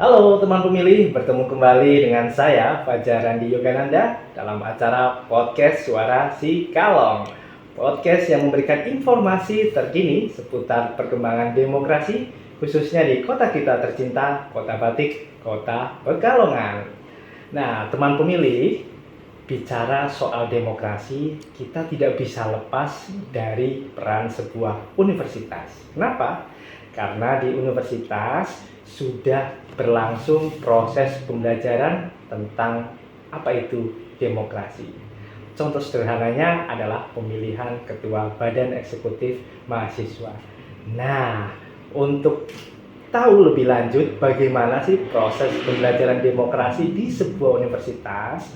Halo teman pemilih, bertemu kembali dengan saya Fajar Randi Yogananda dalam acara podcast Suara Si Kalong. Podcast yang memberikan informasi terkini seputar perkembangan demokrasi khususnya di kota kita tercinta, Kota Batik, Kota Pekalongan. Nah, teman pemilih, bicara soal demokrasi, kita tidak bisa lepas dari peran sebuah universitas. Kenapa? Karena di universitas sudah berlangsung proses pembelajaran tentang apa itu demokrasi. Contoh sederhananya adalah pemilihan ketua Badan Eksekutif Mahasiswa. Nah, untuk tahu lebih lanjut bagaimana sih proses pembelajaran demokrasi di sebuah universitas,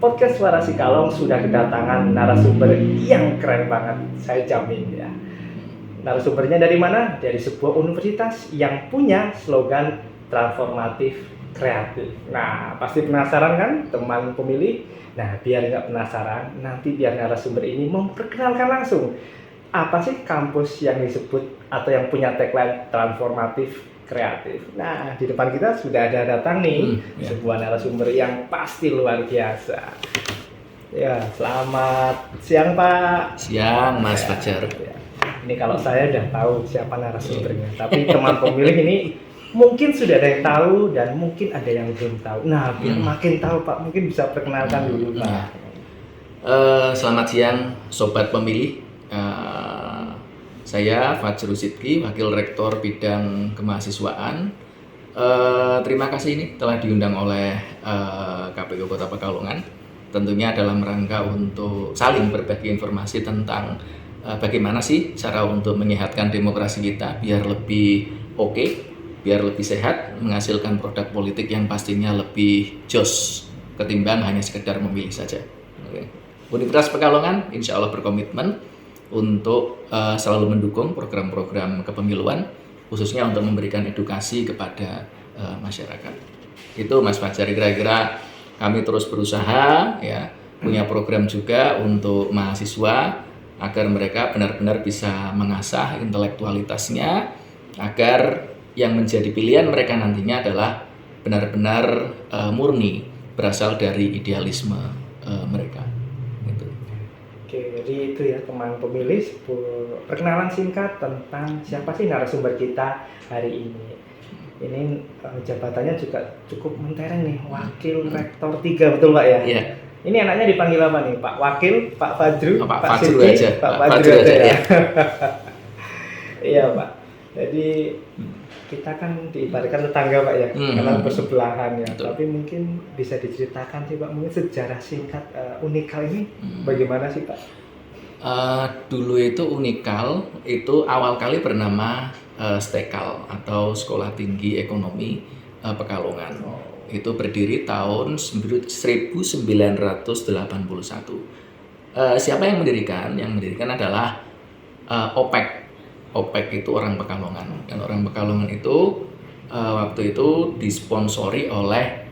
podcast Suara Si Kalong sudah kedatangan narasumber yang keren banget, saya jamin ya. Narasumbernya dari mana? Dari sebuah universitas yang punya slogan transformatif kreatif. Nah, pasti penasaran kan teman pemilih? Nah, biar nggak penasaran, nanti biar narasumber ini memperkenalkan langsung apa sih kampus yang disebut atau yang punya tagline transformatif kreatif. Nah, di depan kita sudah ada datang nih sebuah narasumber yang pasti luar biasa. Ya, selamat siang Pak. Siang Mas Fajar. Ya. Ini kalau saya udah tahu siapa narasumbernya, tapi teman pemilih ini mungkin sudah ada yang tahu dan mungkin ada yang belum tahu. Nah, biar makin tahu Pak, mungkin bisa perkenalkan dulu Pak. Selamat siang Sobat Pemilih. Saya Fajrul Sidki, Wakil Rektor Bidang Kemahasiswaan. Terima kasih ini telah diundang oleh KPU Kota Pekalongan. Tentunya dalam rangka untuk saling berbagi informasi tentang bagaimana sih cara untuk menyehatkan demokrasi kita biar lebih oke, biar lebih sehat, menghasilkan produk politik yang pastinya lebih jos ketimbang hanya sekedar memilih saja. Universitas Pekalongan insya Allah berkomitmen untuk selalu mendukung program-program kepemiluan, khususnya untuk memberikan edukasi kepada masyarakat. Itu Mas Fajar, kira-kira kami terus berusaha ya, punya program juga untuk mahasiswa agar mereka benar-benar bisa mengasah intelektualitasnya, agar yang menjadi pilihan mereka nantinya adalah benar-benar murni berasal dari idealisme mereka. Gitu. Oke, jadi itu ya teman pemilih, perkenalan singkat tentang siapa sih narasumber kita hari ini. Ini jabatannya juga cukup mentereng nih, Wakil Rektor 3, betul Pak ya? Iya. Ini anaknya dipanggil apa nih? Pak Wakil, Pak Fajru, Pak Sidki, Fajru aja. Pak Fajru aja ya. Iya Pak. Jadi kita kan diibaratkan tetangga Pak ya, karena bersebelahan ya. Betul. Tapi mungkin bisa diceritakan sih Pak, mungkin sejarah singkat Unikal ini bagaimana sih Pak? Dulu itu Unikal itu awal kali bernama Stekal atau Sekolah Tinggi Ekonomi Pekalongan. Itu berdiri tahun 1981. Siapa yang mendirikan? Yang mendirikan adalah OPEC. OPEC itu orang Pekalongan, dan orang Pekalongan itu waktu itu disponsori oleh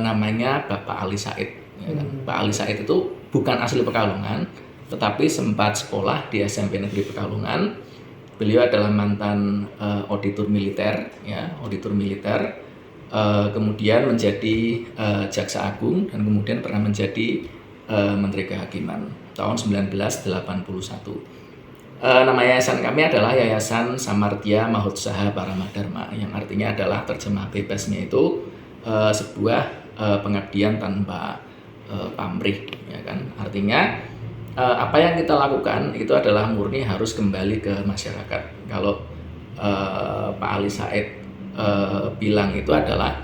namanya Bapak Ali Said. Ya kan? Pak Ali Said itu bukan asli Pekalongan, tetapi sempat sekolah di SMP Negeri Pekalongan. Beliau adalah mantan auditor militer, ya, auditor militer. Kemudian menjadi Jaksa Agung dan kemudian pernah menjadi Menteri Kehakiman tahun 1981. Nama yayasan kami adalah Yayasan Samarthya Mahotsaha Paramadharma, yang artinya adalah terjemah bebasnya itu sebuah pengabdian tanpa pamrih, ya kan? Artinya apa yang kita lakukan itu adalah murni harus kembali ke masyarakat. Kalau Pak Ali Said bilang itu adalah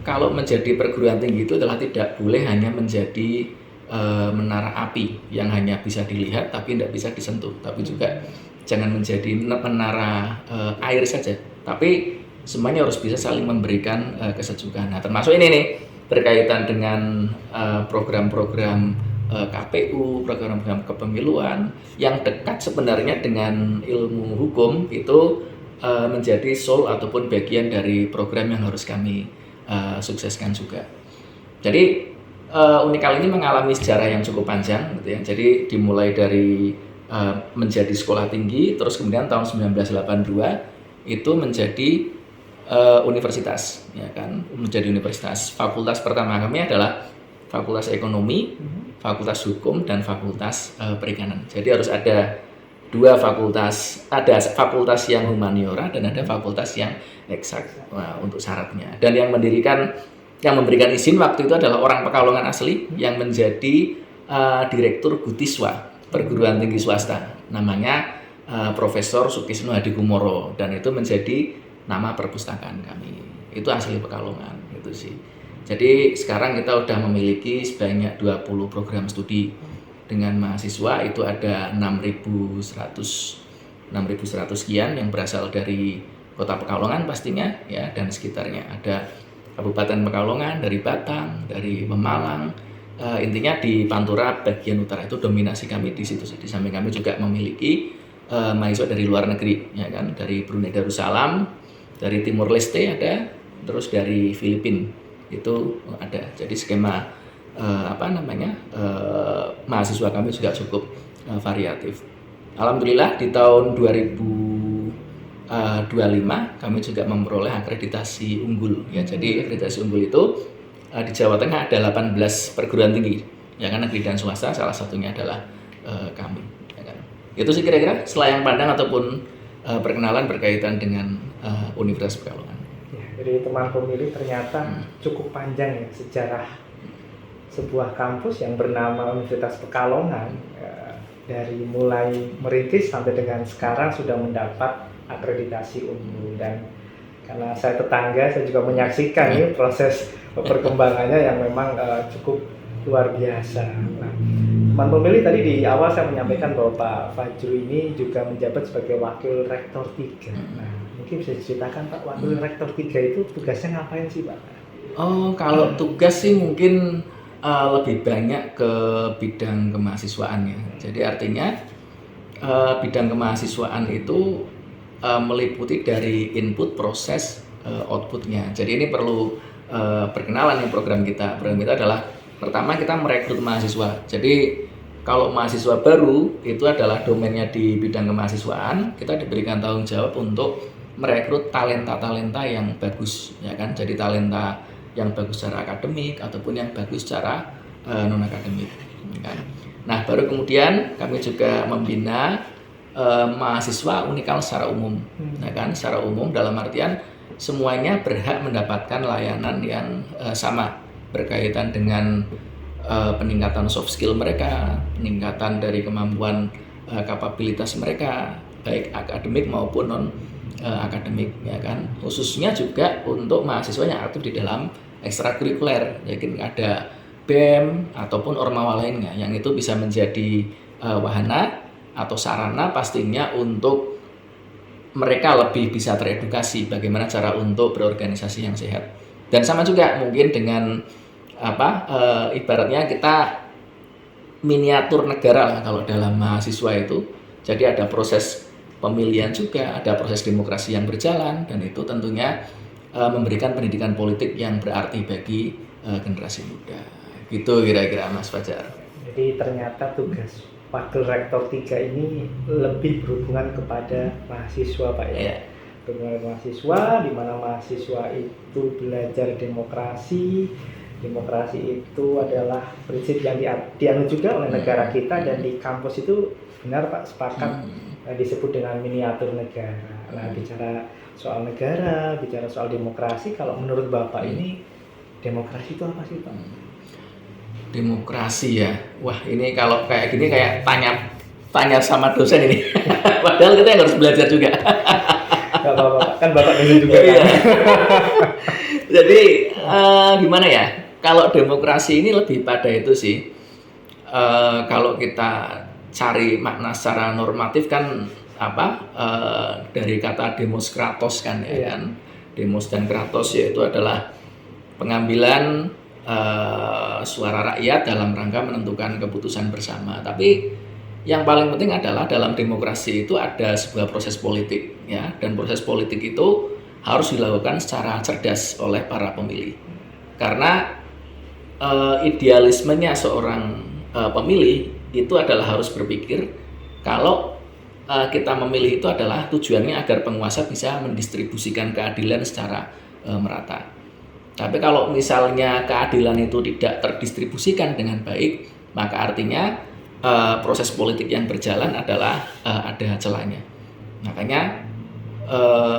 kalau menjadi perguruan tinggi itu adalah tidak boleh hanya menjadi menara api yang hanya bisa dilihat tapi tidak bisa disentuh, tapi juga jangan menjadi menara air saja, tapi semuanya harus bisa saling memberikan kesejukan. Nah, termasuk ini nih berkaitan dengan program-program KPU, program-program kepemiluan yang dekat sebenarnya dengan ilmu hukum itu menjadi soul ataupun bagian dari program yang harus kami sukseskan juga. Jadi Unikal ini mengalami sejarah yang cukup panjang, gitu ya. Jadi dimulai dari menjadi sekolah tinggi, terus kemudian tahun 1982 itu menjadi universitas, ya kan, menjadi universitas. Fakultas pertama kami adalah Fakultas Ekonomi, Fakultas Hukum, dan Fakultas Perikanan. Jadi harus ada dua fakultas, ada fakultas yang humaniora dan ada fakultas yang eksak untuk syaratnya. Dan yang memberikan izin waktu itu adalah orang Pekalongan asli yang menjadi direktur Gutiswa, perguruan tinggi swasta, namanya Profesor Sukisno Hadikumoro, dan itu menjadi nama perpustakaan kami. Itu asli Pekalongan itu sih. Jadi sekarang kita udah memiliki sebanyak 20 program studi dengan mahasiswa, itu ada 6.100 sekian yang berasal dari Kota Pekalongan pastinya ya, dan sekitarnya. Ada Kabupaten Pekalongan, dari Batang, dari Pemalang. Intinya di Pantura bagian utara itu dominasi kami di situ. Di samping kami juga memiliki mahasiswa dari luar negeri, ya kan, dari Brunei Darussalam, dari Timur Leste ada, terus dari Filipina itu ada. Jadi skema mahasiswa kami juga cukup variatif. Alhamdulillah di tahun 2025 kami juga memperoleh akreditasi unggul ya. Jadi akreditasi unggul itu di Jawa Tengah ada 18 perguruan tinggi, ya kan, negeri dan swasta, salah satunya adalah kami, ya kan. Itu sih kira-kira selayang pandang ataupun perkenalan berkaitan dengan Universitas Pekalongan. Ya, jadi teman pemilih ternyata cukup panjang ya sejarah sebuah kampus yang bernama Universitas Pekalongan, dari mulai merintis sampai dengan sekarang sudah mendapat akreditasi unggul. Dan karena saya tetangga, saya juga menyaksikan nih proses perkembangannya yang memang cukup luar biasa. Nah, teman pemilih tadi di awal saya menyampaikan bahwa Pak Fajru ini juga menjabat sebagai Wakil Rektor 3. Nah, mungkin bisa diceritakan Pak, Wakil Rektor 3 itu tugasnya ngapain sih Pak? Oh, kalau tugas sih mungkin lebih banyak ke bidang kemahasiswaannya. Jadi artinya bidang kemahasiswaan itu meliputi dari input, proses, outputnya. Jadi ini perlu perkenalan nih program kita. Program kita adalah pertama kita merekrut mahasiswa. Jadi kalau mahasiswa baru itu adalah domainnya di bidang kemahasiswaan, kita diberikan tanggung jawab untuk merekrut talenta-talenta yang bagus, ya kan. Jadi talenta yang bagus secara akademik ataupun yang bagus secara non akademik, kan. Nah, baru kemudian kami juga membina mahasiswa unikal secara umum, ya kan, secara umum dalam artian semuanya berhak mendapatkan layanan yang sama berkaitan dengan peningkatan soft skill mereka, peningkatan dari kemampuan kapabilitas mereka baik akademik maupun non akademik, ya kan. Khususnya juga untuk mahasiswa yang aktif di dalam ekstrakurikuler, yakin ada BEM ataupun ormawa lainnya yang itu bisa menjadi wahana atau sarana pastinya untuk mereka lebih bisa teredukasi bagaimana cara untuk berorganisasi yang sehat. Dan sama juga mungkin dengan ibaratnya kita miniatur negara lah kalau dalam mahasiswa itu. Jadi ada proses pemilihan juga, ada proses demokrasi yang berjalan, dan itu tentunya memberikan pendidikan politik yang berarti bagi generasi muda. Gitu kira-kira Mas Fajar. Jadi ternyata tugas Wakil Rektor 3 ini lebih berhubungan kepada mahasiswa Pak ya. Yeah. Berhubungan mahasiswa, di mana mahasiswa itu belajar demokrasi. Demokrasi itu adalah prinsip yang dianut juga oleh negara kita, dan di kampus itu benar Pak, sepakat disebut dengan miniatur negara. Nah, bicara soal negara, bicara soal demokrasi, kalau menurut Bapak ini demokrasi itu apa sih Pak? Demokrasi ya, wah ini kalau kayak gini kayak tanya sama dosen ini. Padahal kita yang harus belajar juga. Gak apa-apa, kan Bapak dosen juga kan. Jadi gimana ya? Kalau demokrasi ini lebih pada itu sih. Kalau kita cari makna secara normatif kan dari kata demos kratos kan ya kan. Demos dan kratos yaitu adalah pengambilan suara rakyat dalam rangka menentukan keputusan bersama. Tapi yang paling penting adalah dalam demokrasi itu ada sebuah proses politik ya, dan proses politik itu harus dilakukan secara cerdas oleh para pemilih. Karena idealismenya seorang pemilih itu adalah harus berpikir kalau kita memilih itu adalah tujuannya agar penguasa bisa mendistribusikan keadilan secara merata. Tapi kalau misalnya keadilan itu tidak terdistribusikan dengan baik, maka artinya proses politik yang berjalan adalah ada celahnya. Makanya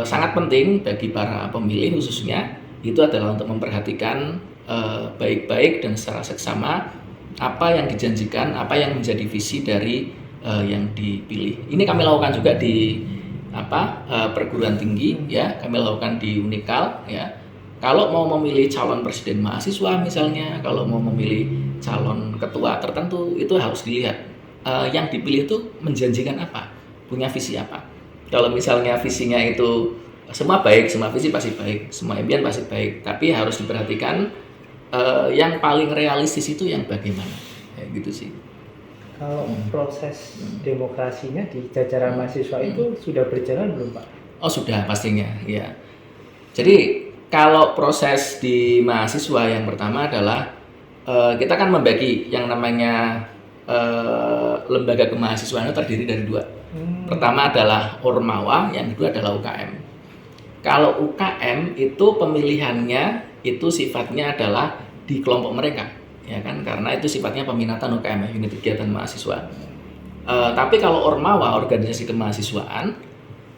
sangat penting bagi para pemilih khususnya itu adalah untuk memperhatikan baik-baik dan secara seksama apa yang dijanjikan, apa yang menjadi visi dari yang dipilih. Ini kami lakukan juga di perguruan tinggi, ya, kami lakukan di Unikal, ya. Kalau mau memilih calon presiden mahasiswa misalnya, kalau mau memilih calon ketua tertentu, itu harus dilihat yang dipilih itu menjanjikan apa, punya visi apa. Kalau misalnya visinya itu semua baik, semua visi pasti baik, semua impian pasti baik, tapi harus diperhatikan yang paling realistis itu yang bagaimana, kayak gitu sih. Kalau proses demokrasinya di jajaran mahasiswa itu sudah berjalan belum, Pak? Oh sudah pastinya, ya. Jadi kalau proses di mahasiswa yang pertama adalah kita kan membagi yang namanya lembaga kemahasiswaan itu terdiri dari dua. Pertama adalah Ormawa, yang kedua adalah UKM. Kalau UKM itu pemilihannya itu sifatnya adalah di kelompok mereka, ya kan, karena itu sifatnya peminatan UKM, unit kegiatan mahasiswa. Tapi kalau Ormawa, organisasi kemahasiswaan,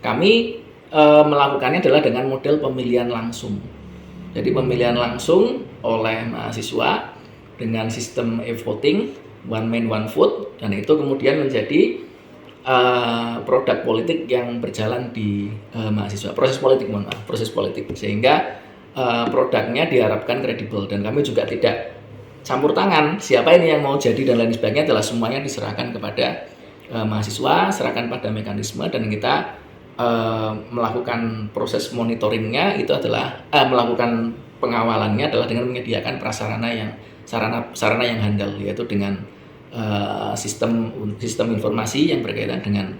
kami melakukannya adalah dengan model pemilihan langsung. Jadi pemilihan langsung oleh mahasiswa dengan sistem e-voting, one man one vote, dan itu kemudian menjadi produk politik yang berjalan di mahasiswa, proses politik, sehingga produknya diharapkan kredibel, dan kami juga tidak campur tangan siapa ini yang mau jadi dan lain sebagainya, adalah semuanya diserahkan kepada mahasiswa, serahkan pada mekanisme, dan kita melakukan proses monitoringnya itu adalah melakukan pengawalannya adalah dengan menyediakan sarana yang handal, yaitu dengan sistem informasi yang berkaitan dengan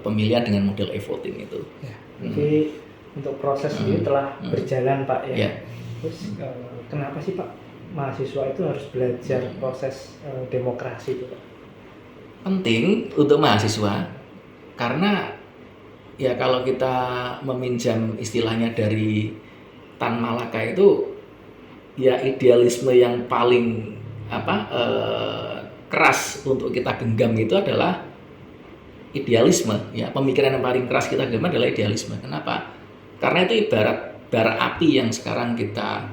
pemilihan dengan model e-voting itu. Ya, jadi untuk proses ini telah berjalan, Pak, ya. Terus kenapa sih, Pak, mahasiswa itu harus belajar proses demokrasi itu, Pak? Penting untuk mahasiswa karena ya kalau kita meminjam istilahnya dari Tan Malaka itu, ya idealisme yang paling keras untuk kita genggam itu adalah idealisme, ya, pemikiran yang paling keras kita genggam adalah idealisme. Kenapa? Karena itu ibarat bara api yang sekarang kita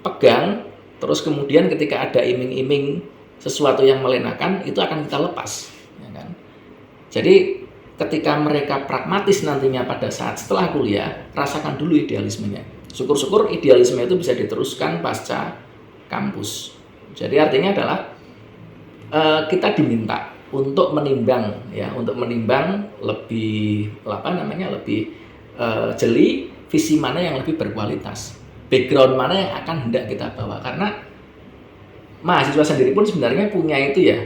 pegang, terus kemudian ketika ada iming-iming sesuatu yang melenakan, itu akan kita lepas, ya kan? Jadi ketika mereka pragmatis nantinya pada saat setelah kuliah, rasakan dulu idealismenya. Syukur-syukur idealisme itu bisa diteruskan pasca kampus. Jadi artinya adalah kita diminta untuk menimbang, ya, untuk menimbang lebih lebih jeli visi mana yang lebih berkualitas, background mana yang akan hendak kita bawa. Karena mahasiswa sendiri pun sebenarnya punya itu, ya,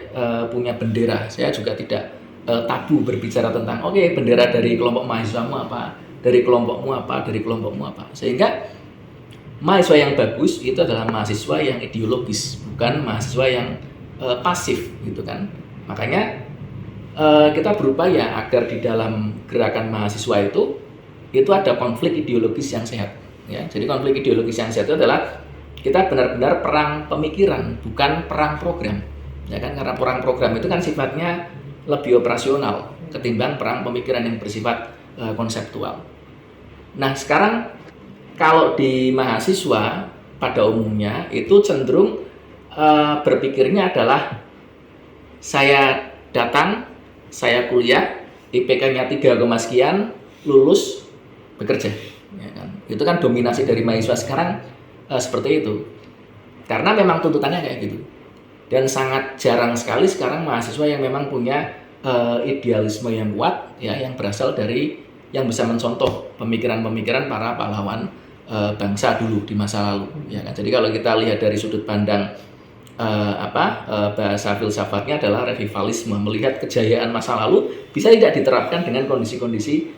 punya bendera. Saya juga tidak tabu berbicara tentang bendera dari kelompok mahasiswamu apa, dari kelompokmu apa, dari kelompokmu apa. Sehingga mahasiswa yang bagus itu adalah mahasiswa yang ideologis, bukan mahasiswa yang pasif, gitu kan. Makanya kita berupaya agar di dalam gerakan mahasiswa itu ada konflik ideologis yang sehat, ya. Jadi konflik ideologis yang sehat itu adalah kita benar-benar perang pemikiran, bukan perang program, ya kan, karena perang program itu kan sifatnya lebih operasional ketimbang perang pemikiran yang bersifat konseptual. Nah, sekarang kalau di mahasiswa pada umumnya itu cenderung berpikirnya adalah saya datang, saya kuliah, IPK-nya 3, sekian, lulus, bekerja, ya kan? Itu kan dominasi dari mahasiswa sekarang seperti itu, karena memang tuntutannya kayak gitu. Dan sangat jarang sekali sekarang mahasiswa yang memang punya idealisme yang kuat, ya, yang berasal dari yang bisa mencontoh pemikiran-pemikiran para pahlawan bangsa dulu di masa lalu, ya kan. Jadi kalau kita lihat dari sudut pandang bahasa filsafatnya adalah revivalisme, melihat kejayaan masa lalu bisa tidak diterapkan dengan kondisi-kondisi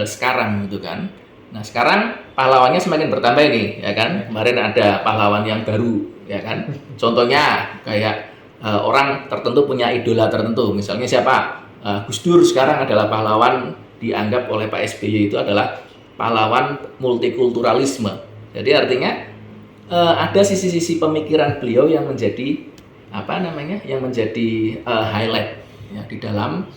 sekarang, gitu kan. Nah, sekarang pahlawannya semakin bertambah ini, ya kan. Kemarin ada pahlawan yang baru, ya kan. Contohnya kayak orang tertentu punya idola tertentu, misalnya siapa? Gus Dur sekarang adalah pahlawan, dianggap oleh Pak SBY itu adalah pahlawan multikulturalisme. Jadi artinya ada sisi-sisi pemikiran beliau yang menjadi yang menjadi highlight ya, di dalam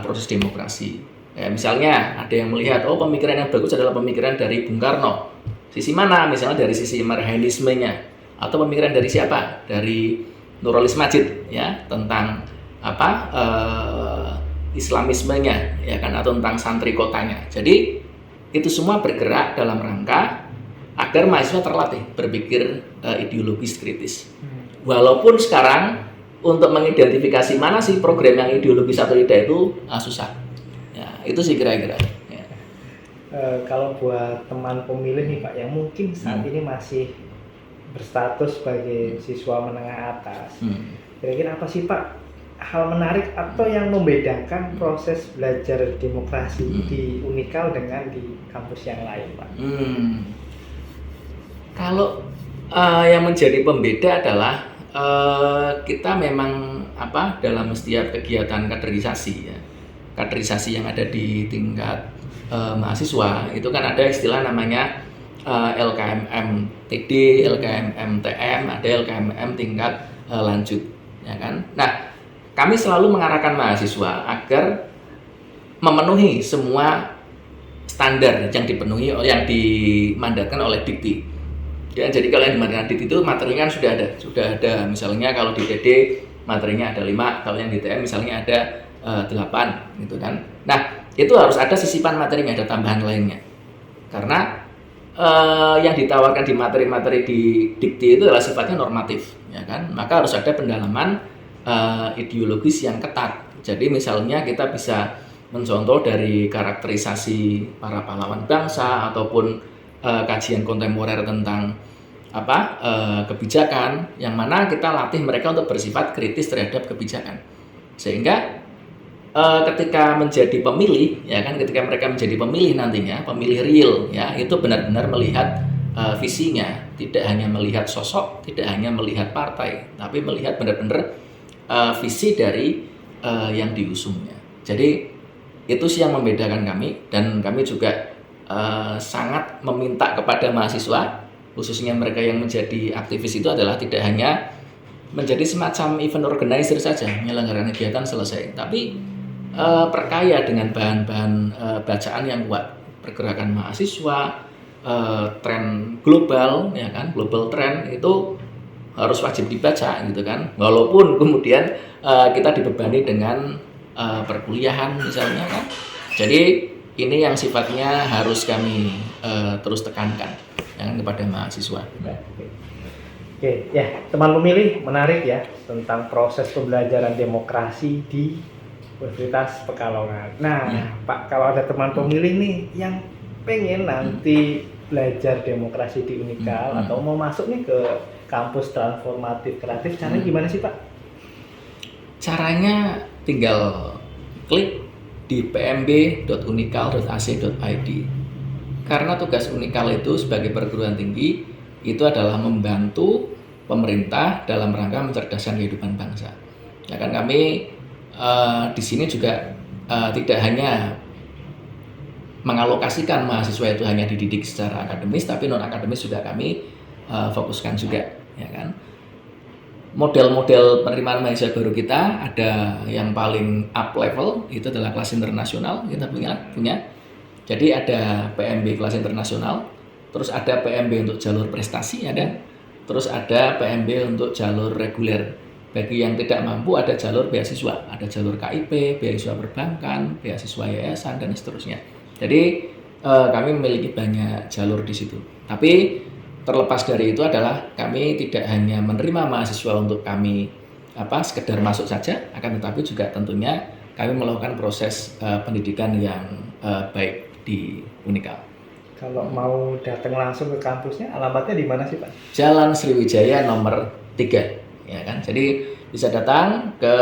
proses demokrasi. Ya, misalnya ada yang melihat pemikiran yang bagus adalah pemikiran dari Bung Karno. Sisi mana? Misalnya dari sisi marhaenismenya, atau pemikiran dari siapa? Dari Nurholis Madjid ya, tentang Islamismenya ya kan, atau tentang santri kotanya. Jadi itu semua bergerak dalam rangka agar mahasiswa terlatih berpikir ideologis kritis. Walaupun sekarang untuk mengidentifikasi mana sih program yang ideologis atau tidak itu susah. Ya, itu sih kira-kira. Ya. Kalau buat teman pemilih nih Pak, yang mungkin saat ini masih berstatus sebagai siswa menengah atas, kira-kira apa sih Pak hal menarik atau yang membedakan proses belajar demokrasi di Unikal dengan di kampus yang lain Pak? Kalau yang menjadi pembeda adalah kita memang dalam setiap kegiatan kaderisasi ya, kaderisasi yang ada di tingkat mahasiswa itu kan ada istilah namanya LKMM TD, LKMM TM, ada LKMM tingkat lanjut ya kan. Nah, kami selalu mengarahkan mahasiswa agar memenuhi semua standar yang dipenuhi, yang dimandatkan oleh Dikti. Ya, jadi kalau yang dimandatkan Dikti itu materinya kan sudah ada. Misalnya kalau di TD materinya ada 5, kalau yang di TM misalnya ada 8 gitu kan. Nah, itu harus ada sisipan materinya, ada tambahan lainnya. Karena yang ditawarkan di materi-materi di Dikti itu adalah sifatnya normatif, ya kan. Maka harus ada pendalaman ideologis yang ketat. Jadi misalnya kita bisa mencontoh dari karakterisasi para pahlawan bangsa ataupun kajian kontemporer tentang kebijakan, yang mana kita latih mereka untuk bersifat kritis terhadap kebijakan. Sehingga ketika menjadi pemilih, ya kan, ketika mereka menjadi pemilih nantinya, pemilih real, ya, itu benar-benar melihat visinya, tidak hanya melihat sosok, tidak hanya melihat partai, tapi melihat benar-benar visi dari yang diusungnya. Jadi itu sih yang membedakan kami, dan kami juga sangat meminta kepada mahasiswa, khususnya mereka yang menjadi aktivis itu adalah tidak hanya menjadi semacam event organizer saja, menyelenggarakan kegiatan selesai, tapi perkaya dengan bahan-bahan bacaan yang kuat, pergerakan mahasiswa, tren global, ya kan, global trend itu harus wajib dibaca gitu kan, walaupun kemudian kita dibebani dengan perkuliahan misalnya kan. Jadi ini yang sifatnya harus kami terus tekankan kepada mahasiswa. Oke, ya teman pemilih, menarik ya tentang proses pembelajaran demokrasi di Universitas Pekalongan. Nah, Pak, kalau ada teman pemilih nih yang pengen nanti belajar demokrasi di Unikal atau mau masuk nih ke kampus transformatif kreatif, caranya gimana sih Pak? Caranya tinggal klik di pmb.unikal.ac.id. Karena tugas Unikal itu sebagai perguruan tinggi itu adalah membantu pemerintah dalam rangka mencerdaskan kehidupan bangsa. Ya kan, kami di sini juga tidak hanya mengalokasikan mahasiswa itu hanya dididik secara akademis, tapi non akademis juga kami fokuskan juga, ya kan. Model-model penerimaan mahasiswa baru kita ada yang paling up level, itu adalah kelas internasional kita punya. Jadi ada PMB kelas internasional, terus ada PMB untuk jalur prestasi ada, terus ada PMB untuk jalur reguler. Bagi yang tidak mampu ada jalur beasiswa, ada jalur KIP, beasiswa perbankan, beasiswa yayasan dan seterusnya. Jadi kami memiliki banyak jalur di situ. Tapi terlepas dari itu adalah kami tidak hanya menerima mahasiswa untuk kami sekedar masuk saja, akan tetapi juga tentunya kami melakukan proses pendidikan yang baik di Unikal. Kalau mau datang langsung ke kampusnya, alamatnya di mana sih Pak? Jalan Sriwijaya nomor 3. Ya kan, jadi bisa datang ke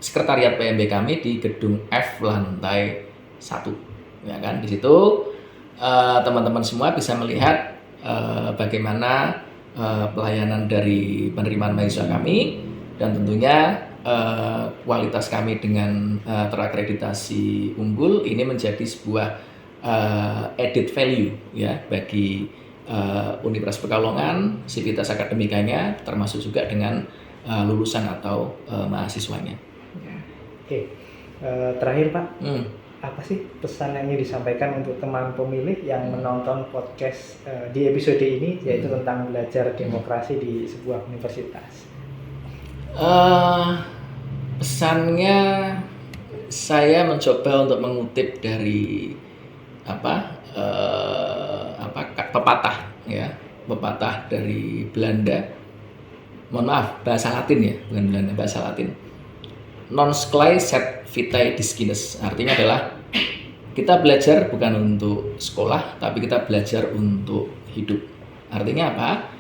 sekretariat PMB kami di gedung F lantai 1, ya kan. Di situ teman-teman semua bisa melihat bagaimana pelayanan dari penerimaan mahasiswa kami, dan tentunya kualitas kami dengan terakreditasi unggul ini menjadi sebuah added value ya bagi Universitas Pekalongan, sivitas akademikanya, termasuk juga dengan lulusan atau mahasiswanya. Oke, terakhir Pak, apa sih pesan yang ingin disampaikan untuk teman pemilih yang menonton podcast di episode ini, yaitu tentang belajar demokrasi di sebuah universitas? Pesannya saya mencoba untuk mengutip dari pepatah ya, pepatah dari Belanda. Mohon maaf, bahasa Latin ya, bukan Belanda, bahasa Latin. Non scolae sed vitae discimus. Artinya adalah kita belajar bukan untuk sekolah, tapi kita belajar untuk hidup. Artinya apa?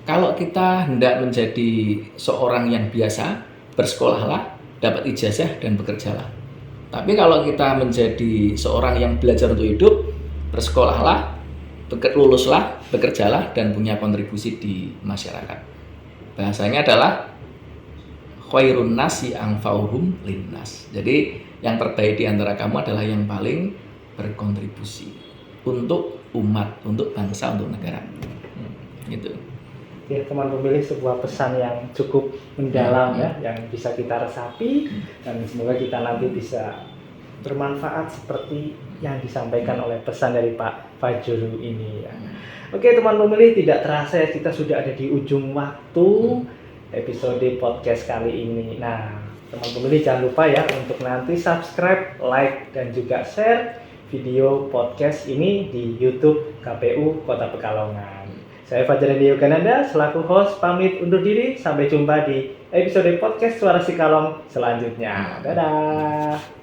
Kalau kita hendak menjadi seorang yang biasa, bersekolahlah, dapat ijazah dan bekerjalah. Tapi kalau kita menjadi seorang yang belajar untuk hidup, bersekolahlah, luluslah, bekerjalah, dan punya kontribusi di masyarakat. Bahasanya adalah khairun nasi anfa'uhum linnas. Jadi yang terbaik di antara kamu adalah yang paling berkontribusi untuk umat, untuk bangsa, untuk negara. Gitu. Ya, teman pemilih, sebuah pesan yang cukup mendalam ya, yang bisa kita resapi, dan semoga kita nanti bisa bermanfaat seperti yang disampaikan oleh pesan dari Pak Fajrul ini ya. Oke teman pemilih, tidak terasa ya kita sudah ada di ujung waktu episode podcast kali ini. Nah, teman pemilih jangan lupa ya untuk nanti subscribe, like, dan juga share video podcast ini di YouTube KPU Kota Pekalongan. Saya Fajar Randy Yogananda selaku host pamit undur diri. Sampai jumpa di episode podcast Suara Si Kalong selanjutnya. Dadah.